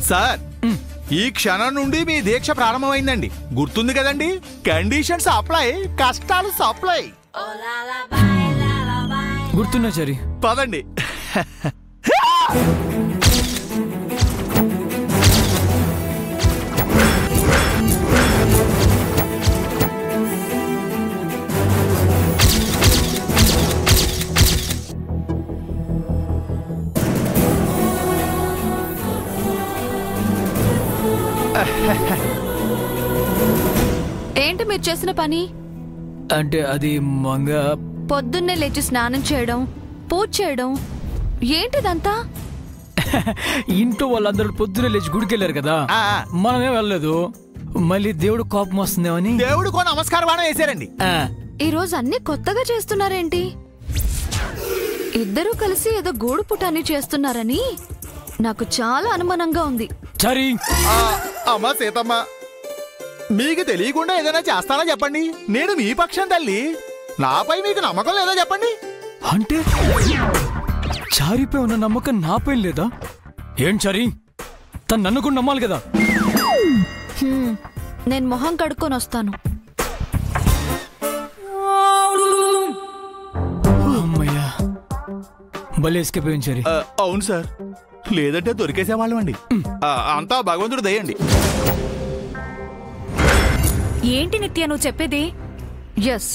Sir ఈ క్షణం నుండి మీ దీక్ష ప్రారంభమైందండి. గుర్తుంది కదండి? కండిషన్స్ అప్లై, కష్టాలు సప్లై. గుర్తున్నా చరి. పదండి. ఏంటి మీరు చేసిన పని? అంటే అది మంగ పొద్దున్నే లేచి స్నానం చేయడం, పూజ చేయడం, ఏంటిదంతా? ఇంట్లో వాళ్ళందరూ పొద్దున్నే లేచి గుడికి వెళ్ళారు కదా, మనమే వెళ్ళలేదు. మళ్ళీ దేవుడు కోపం వస్తుందేమని దేవుడికో నమస్కారం బాణం వేసారండి. ఈ రోజు అన్ని కొత్తగా చేస్తున్నారేంటి? ఇద్దరూ కలిసి ఏదో గూడు పుటాన్ని చేస్తున్నారని నాకు చాలా అనుమానంగా ఉంది. చరి, అమ్మా సీతమ్మ, మీకు తెలియకుండా ఏదైనా చేస్తానా చెప్పండి. నేను మీ పక్షం తల్లి. నాపై మీకు నమ్మకం లేదా చెప్పండి. అంటే చారిపై ఉన్న నమ్మకం నాపై లేదా? ఏం చరి, తను నన్ను కూడా నమ్మాలి కదా. నేను మొహం కడుక్కొని వస్తాను. అమ్మయ్యా, భలే ఎస్కేప్ అయ్యాను చరి. అవును సార్, లేదంటే దొరికేసేవాళ్ళం అండి. అంతా భగవంతుడు దయండి. ఏంటి నిత్య నువ్వు చెప్పేది? ఎస్,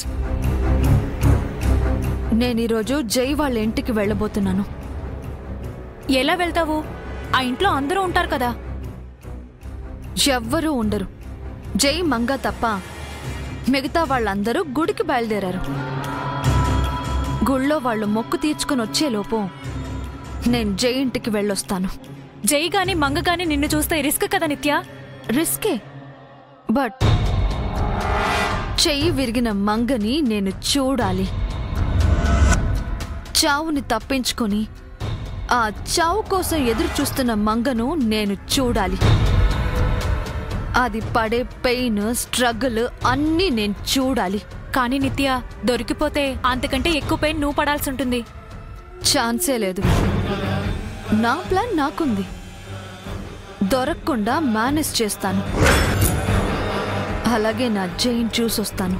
నేను ఈరోజు జై వాళ్ళ ఇంటికి వెళ్ళబోతున్నాను. ఎలా వెళ్తావు? ఆ ఇంట్లో అందరూ ఉంటారు కదా. ఎవ్వరూ ఉండరు. జై మంగ తప్ప మిగతా వాళ్ళందరూ గుడికి బయలుదేరారు. గుళ్ళో వాళ్ళు మొక్కు తీర్చుకుని వచ్చేలోపు నేను జై ఇంటికి వెళ్ళొస్తాను. జై గాని మంగ గాని నిన్ను చూస్తే రిస్క్ కదా నిత్య. రిస్కే, బట్ చెయ్యి విరిగిన మంగని నేను చూడాలి. చావుని తప్పించుకొని ఆ చావు కోసం ఎదురు చూస్తున్న మంగను నేను చూడాలి. అది పడే పెయిన్, స్ట్రగుల్ అన్నీ నేను చూడాలి. కానీ నిత్య, దొరికిపోతే అంతకంటే ఎక్కువ పెయిన్ నువ్వు పడాల్సి ఉంటుంది. ఛాన్సే లేదు. నా ప్లాన్ నాకుంది. దొరకకుండా మేనేజ్ చేస్తాను. అలాగే నా జైన్ చూసొస్తాను.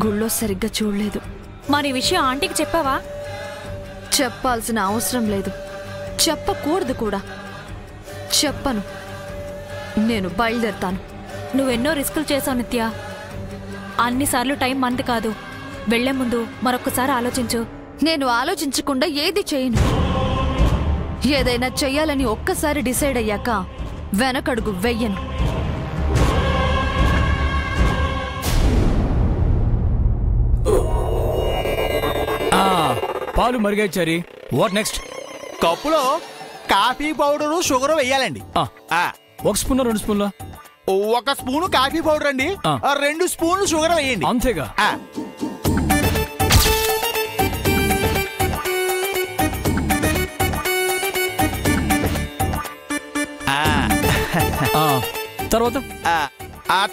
గుళ్ళో సరిగ్గా చూడలేదు. మరి విషయం ఆంటీకి చెప్పావా? చెప్పాల్సిన అవసరం లేదు, చెప్పకూడదు కూడా. చెప్పను. నేను బయలుదేరుతాను. నువ్వెన్నో రిస్కులు చేసావు నిత్య. అన్నిసార్లు టైం మంది కాదు. వెళ్లే ముందు మరొకసారి ఆలోచించు. నేను ఆలోచించకుండా ఏది చేయను. ఏదైనా చెయ్యాలని ఒక్కసారి డిసైడ్ అయ్యాక వెనకడుగు వెయ్యను. పాలు మరిగాయి చరి. What next? కప్పులో కాఫీ పౌడరు, షుగర్ వెయ్యాలండి. 1 స్పూన్ 2 స్పూన్ల? 1 స్పూను కాఫీ పౌడర్ అండి. 2 స్పూన్లు షుగర్ వేయండి. అంతేగా?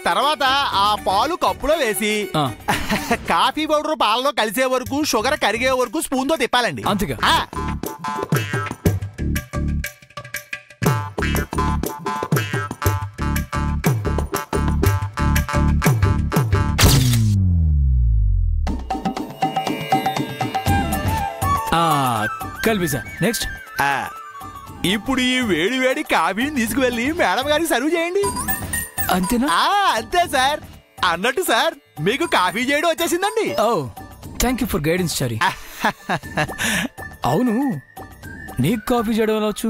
తర్వాత ఆ పాలు కప్పులో వేసి కాఫీ పౌడర్ పాలలో కలిసే వరకు, షుగర్ కరిగే వరకు స్పూన్ తో తిప్పాలండి. అంతేగా? కలిపేసా. నెక్స్ట్? ఇప్పుడు ఈ వేడి వేడి కాఫీని తీసుకువెళ్ళి మేడం గారికి సర్వ్ చేయండి. అంతేనా? అంతే సార్. అన్నట్టు సార్, మీకు కాఫీ చేయడం వచ్చేసిందండి. ఓ, థ్యాంక్ యూ ఫర్ గైడెన్స్ చారి. అవును, నీకు కాఫీ చేయడం వచ్చు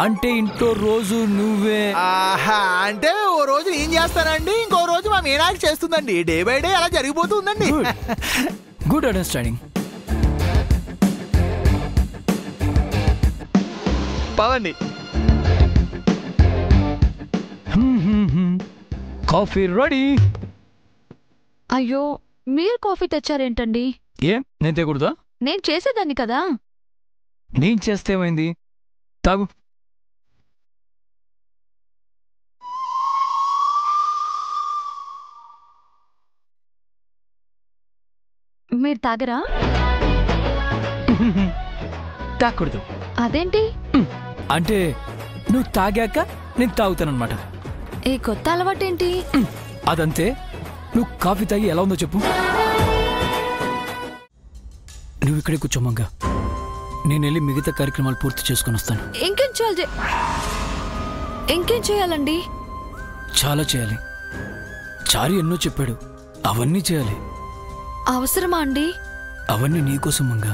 అంటే ఇంట్లో రోజు నువ్వే? అంటే ఓ రోజు నేను చేస్తానండి, ఇంకో రోజు మా మీనాకి చేస్తుందండి. డే బై డే అలా జరిగిపోతుందండి. Good understanding. పదండి. Coffee ready. అయ్యో, మీరు కాఫీ తెచ్చారేంటండి? ఏం నేను తేకూడదా? నేను చేసేదాన్ని కదా. నేను చేస్తే ఏమైంది? తాగు. మీరు తాగరా? తాగకూడదు. అదేంటి? అంటే నువ్వు తాగాక నేను తాగుతానమాట. ఈ కొత్త అలవాటేంటి? అదంతే. నువ్వు కాఫీ తాగి ఎలా ఉందో చెప్పు. నువ్వు ఇక్కడే కూర్చో మంగ, నేను వెళ్ళి మిగతా కార్యక్రమాలు పూర్తి చేసుకుని వస్తాను. ఇంకేం చేయాలండి? చాలా చేయాలి. చారి ఎన్నో చెప్పాడు, అవన్నీ చేయాలి. అవసరమా అండి? అవన్నీ నీకోసం మంగ.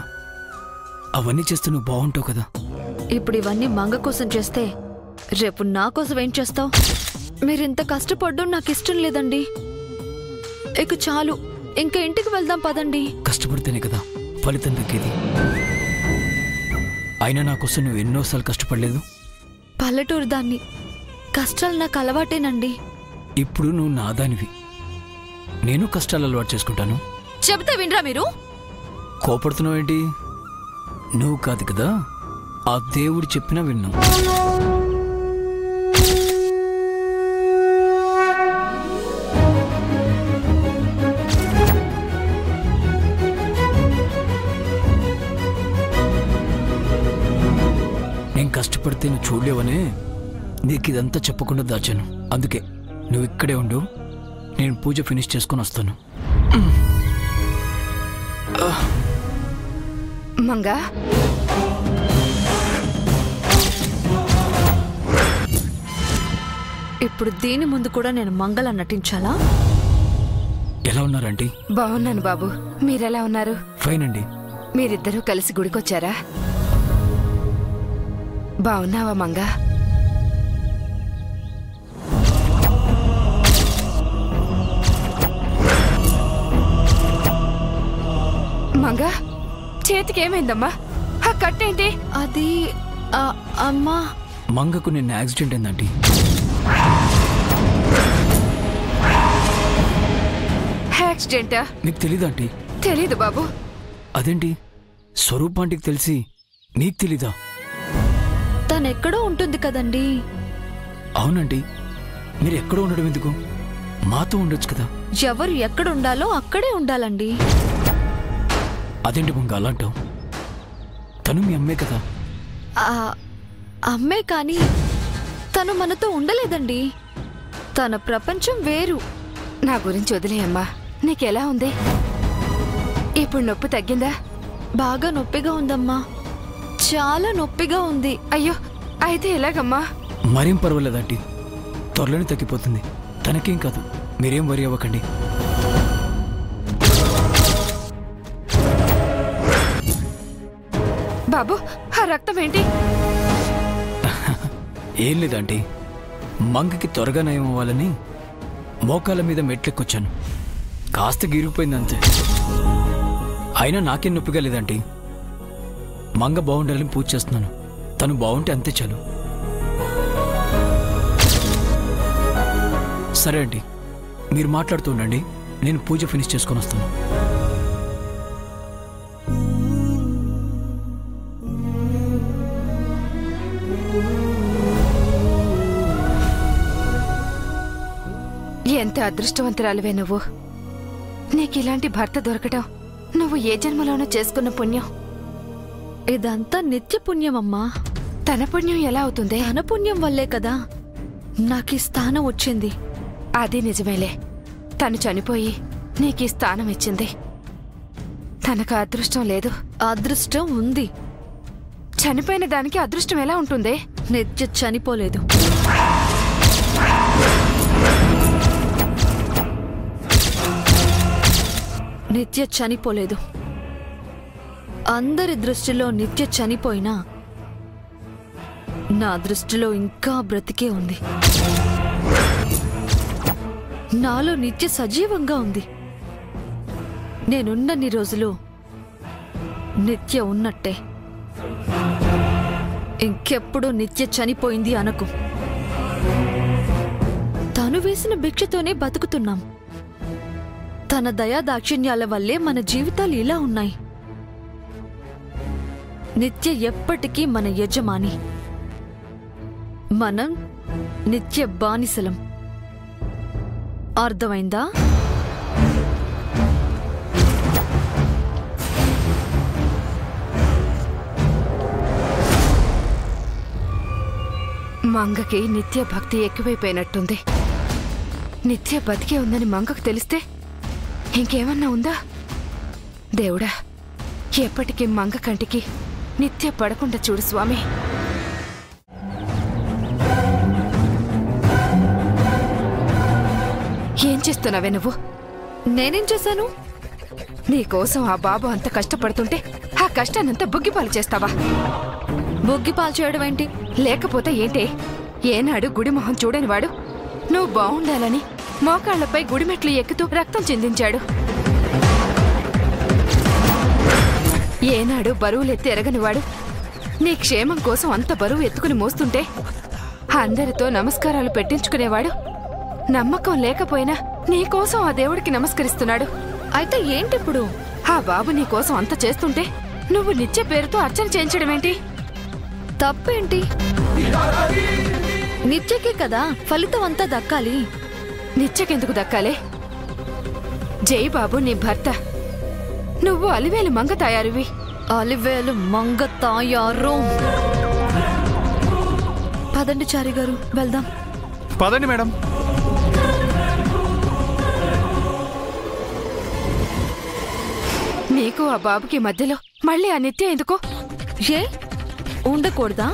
అవన్నీ చేస్తే నువ్వు బాగుంటావు కదా. ఇప్పుడు ఇవన్నీ మంగ కోసం చేస్తే రేపు నా కోసం ఏం చేస్తావు? మీరింత కష్టపడ్డం నాకు ఇష్టం లేదండి. ఇక చాలు, ఇంకా ఇంటికి వెళ్దాం పదండి. కష్టపడితేనే కదా ఫలితం దక్కేది. అయినా నా కోసం నువ్వు ఎన్నోసార్లు కష్టపడలేదు. పల్లెటూరు దాన్ని, కష్టాలు నాకు అలవాటేనండి. ఇప్పుడు నువ్వు నాదానివి, నేను కష్టాలు అలవాటు చేసుకుంటాను. చెబితే వినరా మీరు? కోపడుతున్నావు ఏంటి? నువ్వు కాదు కదా, ఆ దేవుడు చెప్పినా విన్నావు. నేను కష్టపడితే నువ్వు చూడలేవనే నీకు ఇదంతా చెప్పకుండా దాచాను. అందుకే నువ్వు ఇక్కడే ఉండు, నేను పూజ ఫినిష్ చేసుకొని వస్తాను. మంగా, ఇప్పుడు దీని ముందు కూడా నేను మంగళ నటించాలా? ఎలా ఉన్నారంటీ? బాగున్నాను బాబు, మీరెలా ఉన్నారు? ఫైన్ అండి. మీరిద్దరూ కలిసి గుడికొచ్చారా? బాగున్నావా మంగా? మంగా, చేతికి ఏమైందమ్మా? ఆ కట్టేంటి? అది అమ్మా, మంగకు నిన్న యాక్సిడెంట్ అయిందంటీ. యాక్సిడెంటా? నీకు తెలీదంటీ? తెలీదు బాబు. అదేంటి, స్వరూపాంటికి తెలిసి నీకు తెలీదా? తనెక్కడో ఉంటుంది కదండి. అవునండి, మీరు ఎక్కడో ఉండడం ఎందుకు? మాతో ఉండొచ్చు కదా. ఎవరు ఎక్కడుండాలో అక్కడే ఉండాలండి. అదేంటి మంగ అలా అంటావు? తను మీ అమ్మే కదా. అమ్మే కానీ తను మనతో ఉండలేదండి. తన ప్రపంచం వేరు. నా గురించి వదిలేయమ్మా. నీకెలా ఉంది? ఇప్పుడు నొప్పి తగ్గిందా? బాగా నొప్పిగా ఉందమ్మా, చాలా నొప్పిగా ఉంది. అయ్యో, అయితే ఎలాగమ్మా? మరేం పర్వాలేదంటీ, త్వరలోనే తగ్గిపోతుంది. తనకేం కాదు, మీరేం వరి అవ్వకండి. బాబు, ఆ రక్తం ఏంటి? ఏం లేదంటీ, మంగకి త్వరగా నయం అవ్వాలని మోకాళ్ళ మీద మెట్లెక్కొచ్చాను. కాస్త గిరిగిపోయింది అంతే. అయినా నాకేం నొప్పిగా లేదంటీ. మంగ బాగుండాలని పూజ చేస్తున్నాను. తను బాగుంటే అంతే చాలు. సరే అండి, మీరు మాట్లాడుతూ ఉండండి, నేను పూజ ఫినిష్ చేసుకొని వస్తాను. ఎంత అదృష్టవంతురాలివే నువ్వు. నీకు ఇలాంటి భర్త దొరకటం నువ్వు ఏ జన్మలోనూ చేసుకున్న పుణ్యం. ఇదంతా నిత్య పుణ్యమమ్మా. తన పుణ్యం ఎలా అవుతుంది? తన పుణ్యం వల్లే కదా నాకు ఈ స్థానం వచ్చింది. అది నిజమేలే. తను చనిపోయి నీకు ఈ స్థానం ఇచ్చింది. తనకు అదృష్టం లేదు. అదృష్టం ఉంది. చనిపోయిన దానికి అదృష్టం ఎలా ఉంటుంది? నిత్య చనిపోలేదు. నిత్య చనిపోలేదు. అందరి దృష్టిలో నిత్య చనిపోయినా నా దృష్టిలో ఇంకా బ్రతికే ఉంది. నాలో నిత్య సజీవంగా ఉంది. నేనున్నన్ని రోజులు నిత్య ఉన్నట్టే. ఇంకెప్పుడు నిత్య చనిపోయింది అనకు. తను వేసిన భిక్షతోనే బతుకుతున్నాం. తన దయా దాక్షిణ్యాల వల్లే మన జీవితాలు ఇలా ఉన్నాయి. నిత్య ఎప్పటికీ మన యజమాని, మనం నిత్య బానిసలం. అర్థమైందా? మంగకి నిత్య భక్తి ఎక్కువైపోయినట్టుంది. నిత్య బతికే ఉందని మంగకు తెలిస్తే ఇంకేమన్నా ఉందా? దేవుడా, ఎప్పటికీ మంగ కంటికి నిత్య పడకుండా చూడు స్వామి. ఏం చేస్తున్నావే నువ్వు? నేనేం చేశాను? నీకోసం ఆ బాబు అంత కష్టపడుతుంటే ఆ కష్టాన్నంతా బుగ్గిపాలు చేస్తావా? బొగ్గిపాలు చేయడం ఏంటి? లేకపోతే ఏంటే? ఏనాడు గుడి మొహం చూడనివాడు నువ్వు బావుండాలని మోకాళ్లపై గుడిమెట్లు ఎక్కుతూ రక్తం చిందించాడు. ఏనాడు బరువులెత్తి ఎరగనివాడు నీ క్షేమం కోసం అంత బరువు ఎత్తుకుని మోస్తుంటే అందరితో నమస్కారాలు పెట్టించుకునేవాడు. నమ్మకం లేకపోయినా నీకోసం ఆ దేవుడికి నమస్కరిస్తున్నాడు. అయితే ఏంటిప్పుడు? ఆ బాబు నీకోసం అంత చేస్తుంటే నువ్వు నిత్య పేరుతో అర్చన చేయించడమేంటి? తప్పేంటి? నిత్యకే కదా ఫలితం అంతా దక్కాలి. నిత్యకెందుకు దక్కాలే? జై బాబు నీ భర్త, నువ్వు అలివేలు మంగ తయారువి. అలివేలు మంగ తాయారు. పదండి చారి గారు, వెళ్దాం. పదండి మేడం. నీకు ఆ బాబుకి మధ్యలో మళ్ళీ ఆ నిత్య ఎందుకో? ఏ ఉండకూడదా?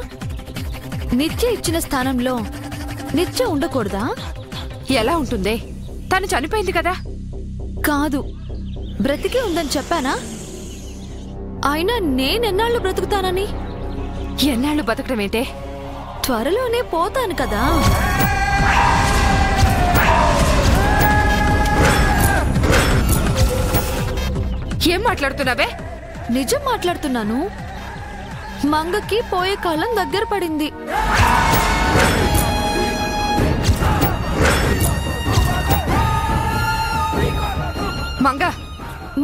నిత్య ఇచ్చిన స్థానంలో నిత్య ఉండకూడదా? ఎలా ఉంటుందే? తను చనిపోయింది కదా. కాదు, బ్రతికే ఉందని చెప్పానా? అయినా నేనెన్నాళ్ళు బ్రతుకుతానని? ఎన్నాళ్ళు బతకడమేంటే? త్వరలోనే పోతాను కదా. ఏం మాట్లాడుతున్నావే? నిజం మాట్లాడుతున్నాను. మంగకి పోయే కాలం దగ్గర పడింది. మంగ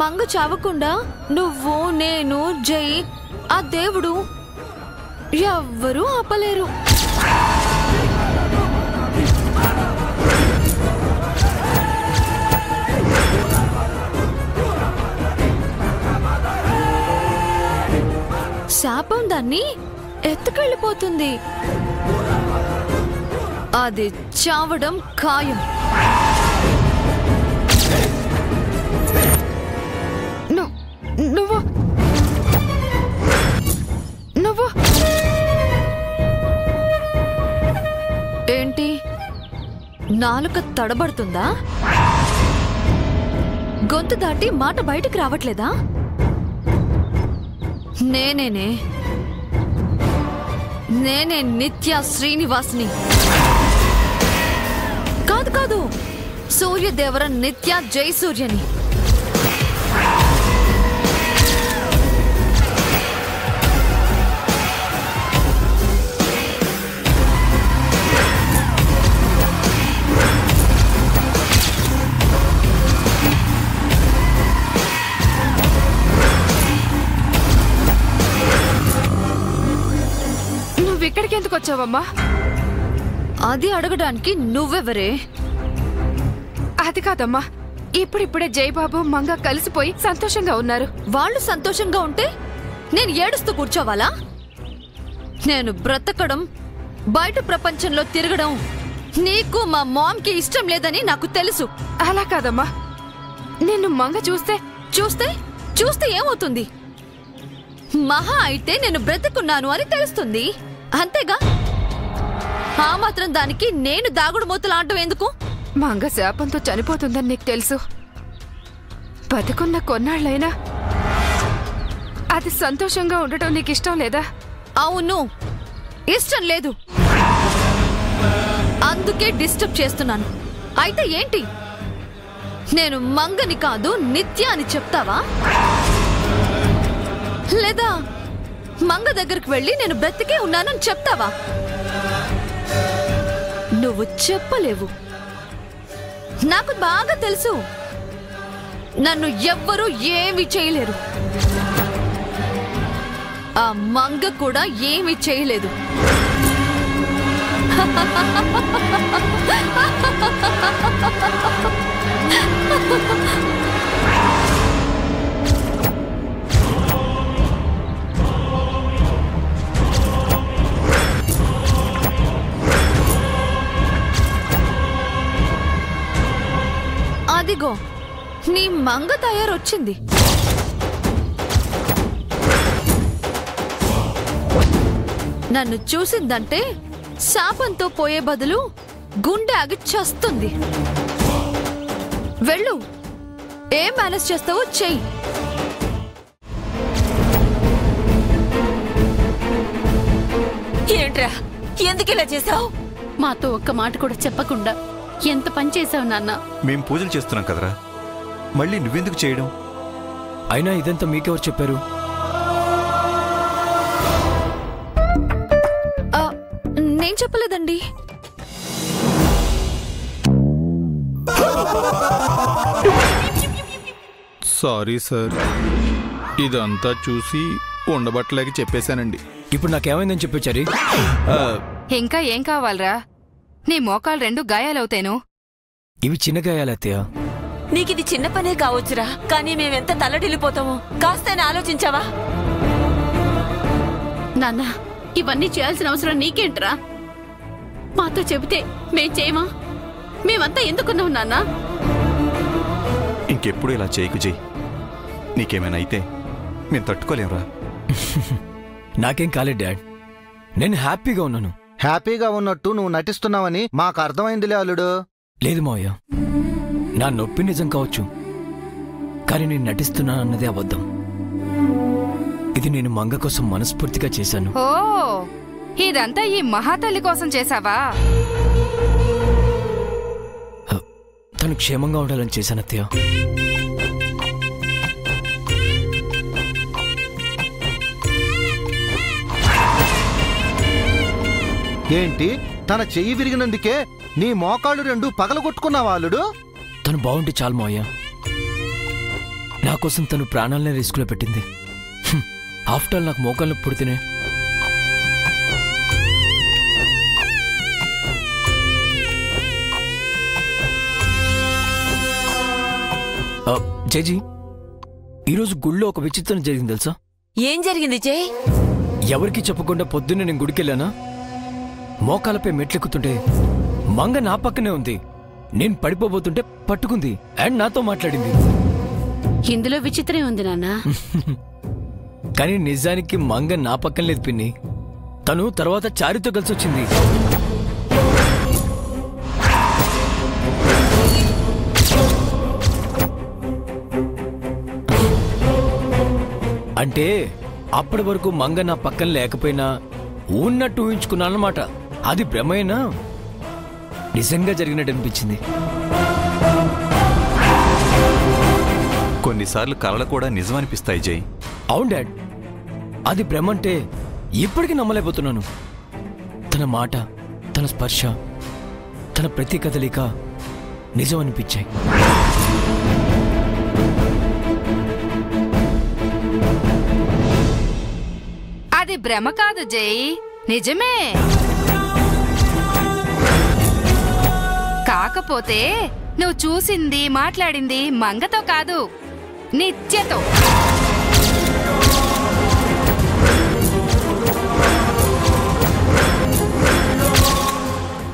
మంగ చావకుండా నువ్వు, నేను, జై, ఆ దేవుడు ఎవ్వరూ ఆపలేరు. శాపం దాన్ని ఎత్తుకెళ్ళిపోతుంది. అది చావడం ఖాయం. నువ్వు నువ్వు ఏంటి, నాలుక తడబడుతుందా? గొంతు దాటి మాట బయటకు రావట్లేదా? నేనే నిత్య శ్రీనివాస్ని. కాదు కాదు, సూర్యదేవర నిత్య జయసూర్యని. ఇక్కడికి ఎందుకు వచ్చావమ్మా? అది అడగడానికి నువ్వెవరే? అది కాదమ్మా, ఇప్పుడిప్పుడే జయబాబు మంగ కలిసిపోయి సంతోషంగా ఉన్నారు. వాళ్ళు సంతోషంగా ఉంటే నేను ఏడుస్తూ కూర్చోవాలా? నేను బ్రతకడం, బయట ప్రపంచంలో తిరగడం నీకు మా మామ్కి ఇష్టం లేదని నాకు తెలుసు. అలా కాదమ్మా, నిన్ను మంగ చూస్తే ఏమవుతుంది? మహా అయితే నేను బ్రతుకున్నాను అని తెలుస్తుంది, అంతేగా. ఆ మాత్రం దానికి నేను దాగుడు మూతలాడటం ఎందుకు? మంగ శాపంతో చనిపోతుందని నీకు తెలుసు. బతుకున్న కొన్నాళ్ళైనా అది సంతోషంగా ఉండటం నీకు ఇష్టం లేదా? అవును, ఇష్టం లేదు. అందుకే డిస్టర్బ్ చేస్తున్నాను. అయితే ఏంటి? నేను మంగని కాదు నిత్య అని చెప్తావా? లేదా మంగ దగ్గరికి వెళ్ళి నేను బ్రతికే ఉన్నానని చెప్తావా? నువ్వు చెప్పలేవు. నాకు బాగా తెలుసు, నన్ను ఎవ్వరూ ఏమీ చేయలేరు. ఆ మంగ కూడా ఏమీ చేయలేదు. అదిగో నీ మంగ తయారొచ్చింది. నన్ను చూసిందంటే శాపంతో పోయే బదులు గుండె ఆగి చస్తుంది. వెళ్ళు, ఏం మేనేజ్ చేస్తావో చెయ్యి. ఏంట్రా, ఎందుకు ఇలా చేసావు? మాతో ఒక్క మాట కూడా చెప్పకుండా ఎంత పని చేసావు నాన్న. మేం పూజలు చేస్తున్నాం కదరా, మళ్ళీ నువ్వెందుకు చేయడం? అయినా ఇదంతా మీకెవరు చెప్పారు? నేను చెప్పలేదండి. సారీ సార్, ఇదంతా చూసి ఉండబట్టలేక చెప్పేశానండి. ఇప్పుడు నాకేమైందని చెప్పొచ్చారి? ఇంకా ఏం కావాలరా? నీ మోకాలు 2 గాయాలవుతాను. ఇవి చిన్న గాయాలత్తయ్య. నీకిది చిన్న పనే కావచ్చురా, కానీ మేమెంత తల్లడిల్లిపోతామో కాస్తైనా ఆలోచించావా? నాన్న, ఇవన్నీ చేయాల్సిన అవసరం నీకేంట్రా? మాతో చెబితే మేం చేయమా? మేమంతా ఎందుకున్నాం నాన్న? ఇంకెప్పుడు ఇలా చేయకు జై. నీకేమైనా అయితే మేము తట్టుకోలేమురా. నాకేం కాలేదు డాడ్, నేను హ్యాపీగా ఉన్నాను. హ్యాపీగా ఉన్నట్టు నువ్వు నటిస్తున్నావని మాకు అర్థమైందిలే అల్లుడు. లేదు మావయ్య, నా నొప్పి నిజం కావచ్చు, కానీ నేను నటిస్తున్నానన్నదే అబద్ధం. ఇది నేను మంగ కోసం మనస్ఫూర్తిగా చేశాను. ఓ, ఇదంతా ఈ మహాతల్లి కోసం చేశావా? తను క్షేమంగా ఉండాలని చేశాను అత్తయ్య. ఏంటి, తన చెయ్యి విరిగినందుకే నీ మోకాళ్ళు 2 పగలగొట్టుకున్నావా అల్లుడు? తను బాగుంటే చాలు మావయ్య. నా కోసం తను ప్రాణాలనే రిస్కులో పెట్టింది. ఆఫ్టర్ నాకు మోకాళ్ళు పుడితేనే. జేజీ, ఈరోజు గుళ్ళో ఒక విచిత్రం జరిగింది తెలుసా? ఏం జరిగింది జై? ఎవరికి చెప్పకుండా పొద్దున్నే నేను గుడికెళ్ళానా, మోకాలపై మెట్లెక్కుతుంటే మంగ నా పక్కనే ఉంది. నేను పడిపోబోతుంటే పట్టుకుంది అండ్ నాతో మాట్లాడింది. ఇందులో విచిత్రం ఉంది నాన్న. కానీ నిజానికి మంగ నా పక్కన లేదు పిన్ని. తను తర్వాత చారితో కలిసి వచ్చింది. అంటే అప్పటి వరకు మంగ నా పక్కన లేకపోయినా ఉన్నట్టు ఊహించుకున్నానమాట. అది భ్రమైనా నిజంగా జరిగినట్టు అనిపించింది. కొన్నిసార్లు కలలు కూడా నిజమనిపిస్తాయి జై. అవును డాడ్, అది భ్రమంటే ఇప్పటికీ నమ్మలేకపోతున్నాను. తన మాట, తన స్పర్శ, తన ప్రతి కదలిక నిజం అనిపించాయి. అది భ్రమ కాదు జై, నిజమే. కాకపోతే నువ్వు చూసింది, మాట్లాడింది మంగతో కాదు, నిత్యతో.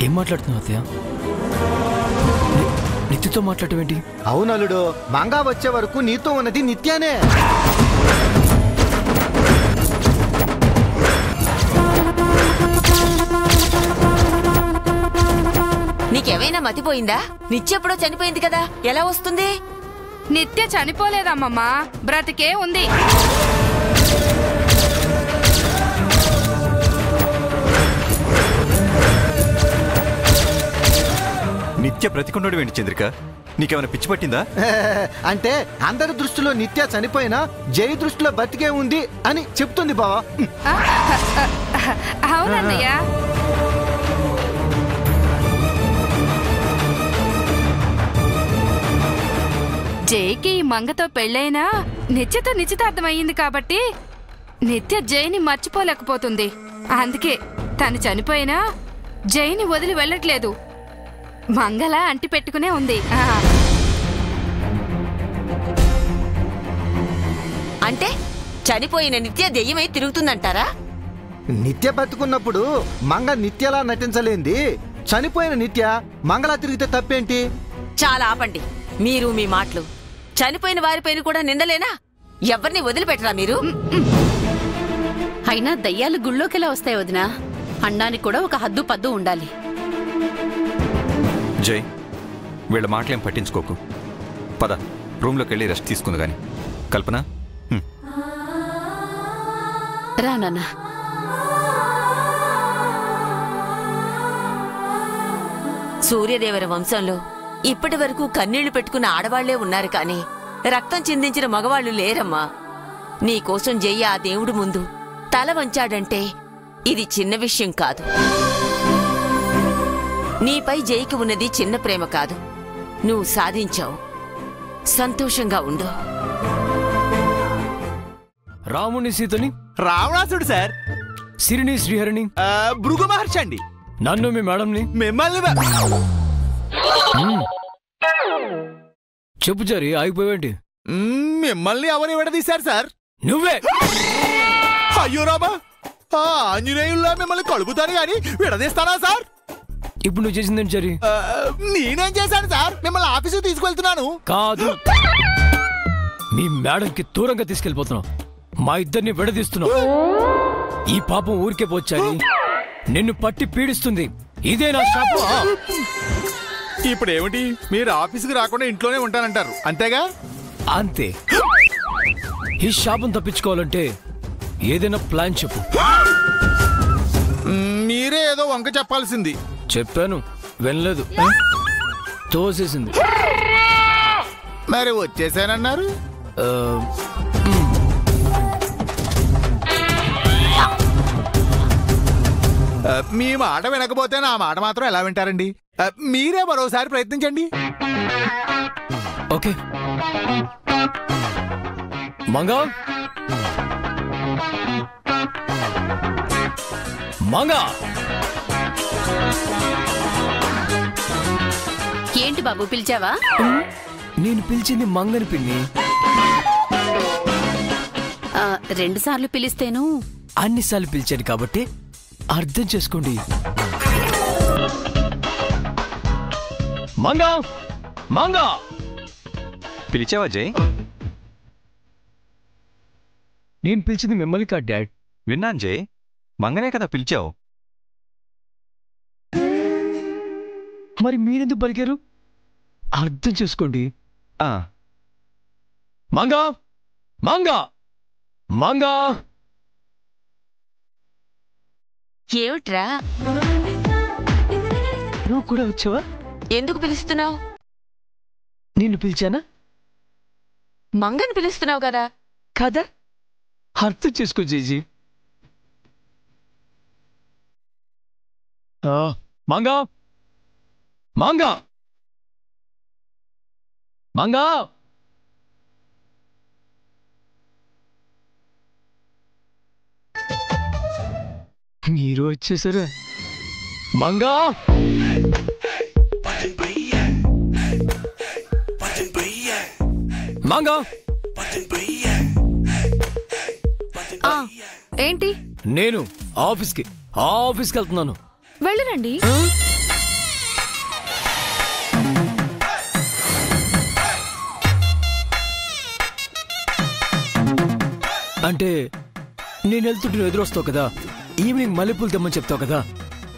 ఏం మాట్లాడుతున్నావు అత్తయ్య? నిత్యతో మాట్లాడటం ఏంటి? అవునల్లుడు, మంగా వచ్చే వరకు నీతో ఉన్నది నిత్యానే. నీకేమైనా మతిపోయిందా? నిత్యెప్పుడో చనిపోయింది కదా, ఎలా వస్తుంది? నిత్య చనిపోలేదమ్మమ్మా, బ్రతికే ఉంది. నిత్య బ్రతికున్నాడు ఏంటి చంద్రిక? నీకేమైనా పిచ్చి పట్టిందా? అంటే అందరి దృష్టిలో నిత్య చనిపోయినా జై దృష్టిలో బతికే ఉంది అని చెప్తుంది బావా. అవునన్నయ్య. జైకి మంగతో పెళ్ళైనా నిత్యతో నిశ్చితార్థమయ్యింది కాబట్టి నిత్య జైని మర్చిపోలేకపోతుంది. అందుకే తను చనిపోయినా జైని వదిలి వెళ్ళట్లేదు, మంగళ అంటి పెట్టుకునే ఉంది. అంటే చనిపోయిన నిత్య దెయ్యమై తిరుగుతుందంటారా? నిత్య బతుకున్నప్పుడు మంగ నిత్యలా నటించలేంది, చనిపోయిన నిత్య మంగళ తిరిగితే తప్పేంటి? చాలా ఆపండి. మీరు మీ మాటలు చనిపోయిన వారిపైన కూడా నిందలేనా? ఎవరిని వదిలిపెట్టరా మీరు? అయినా దయ్యాలు గుళ్ళోకెలా వస్తాయి వదినా? అన్నానికి కూడా ఒక హద్దు పద్దు ఉండాలి. జై, వీళ్ళ మాటలేం పట్టించుకోకు. పద, రూమ్లోకి వెళ్ళి రెస్ట్ తీసుకుంది గాని. కల్పన, రా నాన్న. సూర్యదేవర వంశంలో ఇప్పటి వరకు కన్నీళ్లు పెట్టుకున్న ఆడవాళ్లే ఉన్నారు కానీ రక్తం చిందించిన మగవాళ్లు లేరమ్మా. నీకోసం జయ్య ఆ దేవుడు ముందు తల వంచాడంటే ఇది చిన్న విషయం కాదు. నీపై జైకి ఉన్నది చిన్న ప్రేమ కాదు. నువ్వు సాధించావు. సంతోషంగా ఉండు. రాముని సీతని, రావణాసుడు సార్. సిరిని శ్రీహరిని, భృగు మహర్షి అండి. నన్ను మీ మేడంని. మిమ్మల్ని చెప్పు జారి, ఆగిపోయేంటి? మిమ్మల్ని ఎవరు విడదీశారు సార్? నువ్వే. అయ్యో రామా, ఆంజనేయుల్లా మిమ్మల్ని కలుపుతాను గాని విడదీస్తానా సార్? ఇప్పుడు నువ్వు చేసిందేంటి జారి? నేనేం చేశాను సార్? మిమ్మల్ని ఆఫీసు తీసుకెళ్తున్నాను. కాదు, మీ మేడంకి దూరంగా తీసుకెళ్ళిపోతున్నావు. మా ఇద్దరిని విడదీస్తున్నావు. ఈ పాపం ఊరికే పోచ్చారి, నిన్ను పట్టి పీడిస్తుంది. ఇదే నా శాపం. ఇప్పుడు ఏమిటి? మీరు ఆఫీసుకి రాకుండా ఇంట్లోనే ఉంటానంటారు, అంతేగా? అంతే. ఈ శాపం తప్పించుకోవాలంటే ఏదైనా ప్లాన్ చెప్పు. మీరే ఏదో వంక చెప్పాల్సింది. చెప్పాను, వినలేదు, తోసేసింది. మరి వచ్చేసానన్నారు. మీ మాట వినకపోతే నా మాట మాత్రం ఎలా వింటారండి? మీరే మరోసారి ప్రయత్నించండి. ఓకే. మంగా, మంగా. ఏంటి బాబు పిలిచావా? నేను పిలిచింది మంగని పిన్ని. 2 సార్లు పిలిస్తేను. అన్నిసార్లు పిలిచాను కాబట్టి అర్థం చేసుకోండి. మంగా, మంగా. పిలిచావా జై? నేను పిలిచింది మిమ్మల్ని కాదు డాడ్. విన్నాను జై, మంగనే కదా పిలిచావు. మరి మీరెందుకు పలికారు? అర్థం చేసుకోండి. మంగా, మంగా, మంగా. ఏమిట్రా? నువ్వు కూడా వచ్చావా? ఎందుకు పిలుస్తున్నావు? నిన్ను పిలిచానా? మంగని పిలుస్తున్నావు కదా. కదా, అర్థం చేసుకో జేజీ. మంగా, మంగా, మంగా. మీరు వచ్చేసారా? మంగా, మంగా. ఏంటి? నేను ఆఫీస్కి వెళ్తున్నాను. వెళ్ళరండి. అంటే నేను వెళ్తుంటే నువ్వు ఎదురొస్తావు కదా, ఈవినింగ్ మల్లెపూలు తెమ్మని చెప్తావు కదా,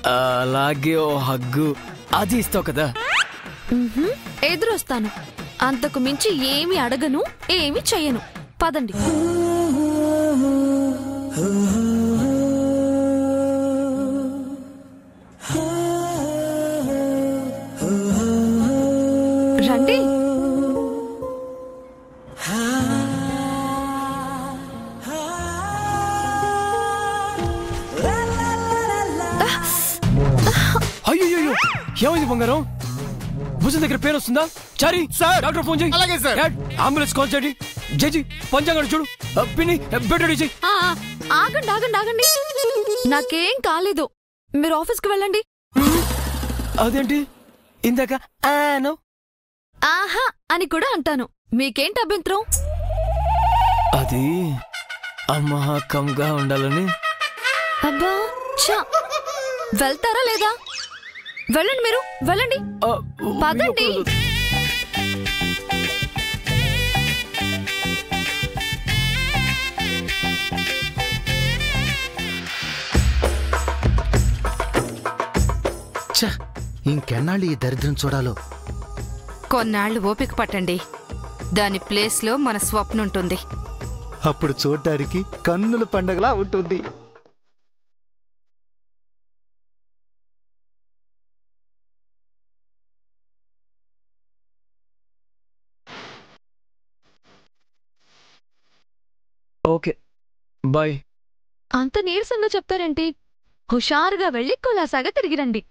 అలాగే ఓ హగ్గు అది ఇస్తావు కదా. ఎదురొస్తాను. అంతకు మించి ఏమి అడగను, ఏమి చెయ్యను. పదండి. రండి. అయ్యో, ఏమైంది బంగారం? భుజం దగ్గర పేరు వస్తుందా? చారి సార్, డాక్టర్ ఫోన్ చేయి. అలాగే సార్. అంబులెన్స్ కాల్ చేయండి. జేజీ పంచాంగం చూడు. పిన్ని బెడ్ రెడీ చేయి. ఆగండి ఆగండి ఆగండి, నాకేం కాలేదు. మీరు ఆఫీస్కి వెళ్ళండి. అదేంటి ఇందాక ఆనో ఆహా అని కూడా అంటాను. మీకేంటి అభ్యంతరం? అది అమ్మకంగా ఉండాలని. అబ్బా చా, వెళ్తారా లేదా? వెళ్ళండి, మీరు వెళ్ళండి. పదండి. ఇంకెన్నాళ్ళు ఈ దరిద్రం చూడాలో. కొన్నాళ్లు ఓపిక పట్టండి. దాని ప్లేస్లో మన స్వప్న ఉంటుంది. అప్పుడు చూడ్డానికి కన్నుల పండగలా ఉంటుంది. Okay bye. అంత నీరసంగా చెప్తారేంటి? హుషారుగా వెళ్ళి కులాసాగా తిరిగిరండి.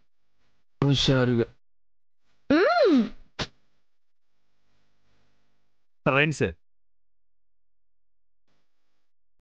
హుషారుగా రండి సార్.